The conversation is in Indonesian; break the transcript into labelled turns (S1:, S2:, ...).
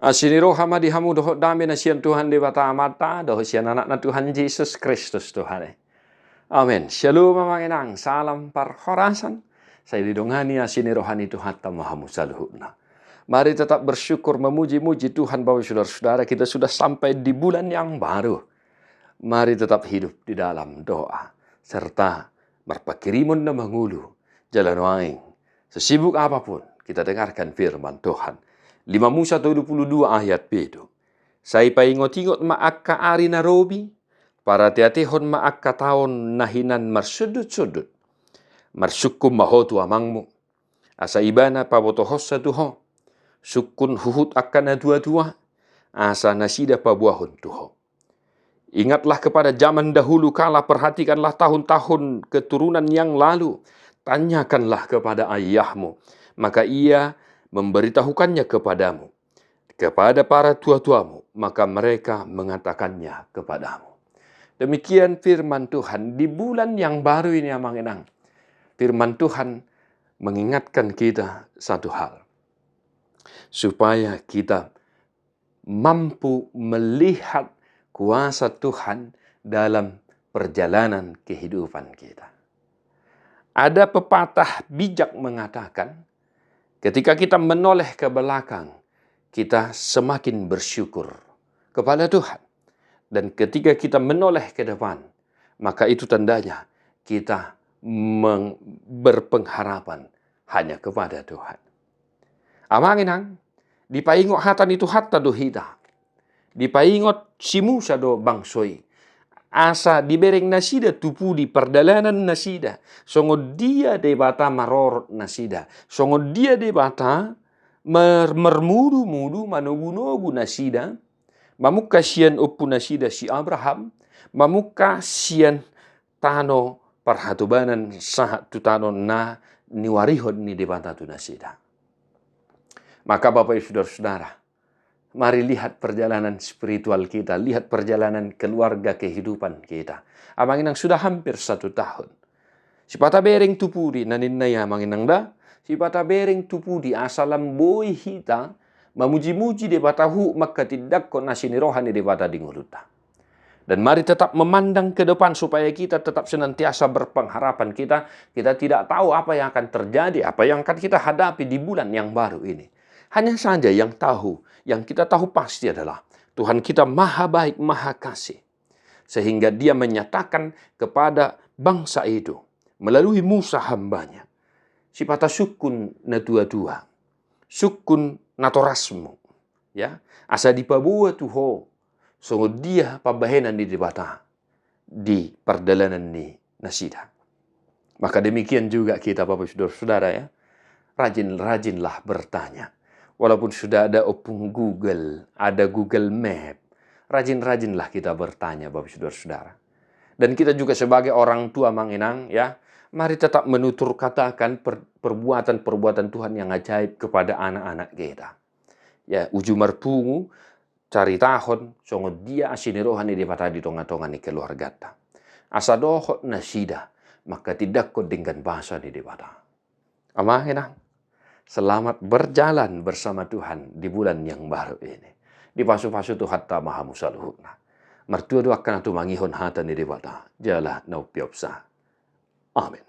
S1: Asiniro hama dihamu dohot dami na siyan Tuhan di bata amata, dohot siyan anak na Tuhan Yesus Kristus Tuhan. Amin. Shalom mamanginang, salam parhorasan. Saya didongani asinirohani Tuhan tamahamu saluhuna. Mari tetap bersyukur memuji-muji Tuhan bahwa saudara-saudara kita sudah sampai di bulan yang baru. Mari tetap hidup di dalam doa. Serta berpakirimun na mangulu. Jalan waing. Sesibuk apapun kita dengarkan firman Tuhan. 5 Musa 22 ayat itu. Saya paingot-ingot maakka ari narobi. Para tiatihon maakka taon nahinan marsudut-sudut. Marsukum mahotu amangmu. Asa ibana pabotohos sa tuho. Sukun huhut akan na dua-dua. Asa nasida pabuahon tuho. Ingatlah kepada zaman dahulu kala, perhatikanlah tahun-tahun keturunan yang lalu. Tanyakanlah kepada ayahmu. Maka ia memberitahukannya kepadamu. Kepada para tua-tuamu. Maka mereka mengatakannya kepadamu. Demikian firman Tuhan di bulan yang baru ini amanginang. Firman Tuhan mengingatkan kita satu hal. Supaya kita mampu melihat kuasa Tuhan dalam perjalanan kehidupan kita. Ada pepatah bijak mengatakan, ketika kita menoleh ke belakang, kita semakin bersyukur kepada Tuhan. Dan ketika kita menoleh ke depan, maka itu tandanya kita berpengharapan hanya kepada Tuhan. Amanginang, dipaingot hatan itu hatta do hita. Dipaingot si Musa do bangsoi. Asa dibereng nasida tupu di perdalanan nasida. Songo dia de bata maror nasida. Songo dia de bata mermudu-mudu manugu-nugu nasida. Mamuka sian upu nasida si Abraham. Mamuka sian tano parhatubanan sahat tu tano na niwarihon ni de bata tu nasida. Maka Bapak Ibu Saudara-saudara, mari lihat perjalanan spiritual kita, lihat perjalanan keluarga kehidupan kita. Amanginang sudah hampir 1 tahun. Si pata bereng tupudi naninaya amanginang da, si pata bereng tupudi asalam boy hita, mamuji-muji de batahu maka tidak ko nasini rohani de bata dinguluta. Dan mari tetap memandang ke depan supaya kita tetap senantiasa berpengharapan kita tidak tahu apa yang akan terjadi, apa yang akan kita hadapi di bulan yang baru ini. Hanya saja yang kita tahu pasti adalah Tuhan kita maha baik, maha kasih. Sehingga dia menyatakan kepada bangsa itu melalui Musa hambanya. Sipata sukun na dua-dua. Sukun natorasmu. Ya, asa dipabuat tuho. So dia pabahenan di debata. Di perdalanan ni nasida. Maka demikian juga kita Bapak Saudara ya. Rajin-rajinlah bertanya. Walaupun sudah ada opung Google, ada Google Map, rajin-rajinlah kita bertanya Bapak Saudara-saudara. Dan kita juga sebagai orang tua manginang ya, mari tetap menutur katakan perbuatan-perbuatan Tuhan yang ajaib kepada anak-anak kita. Ya, uju marpungu, cari tahun, songo dia asini rohani di patah di tonga-tonga ni keluarga. Asa dohot nasida, maka tidak kau dengan bahasa di debata. Amanginang. Selamat berjalan bersama Tuhan di bulan yang baru ini. Di pasu-pasu Tuhan ta maha musaluhuna. Mertua doakan atu mangihon hata ni debata. Jala naupiopsa. Amin.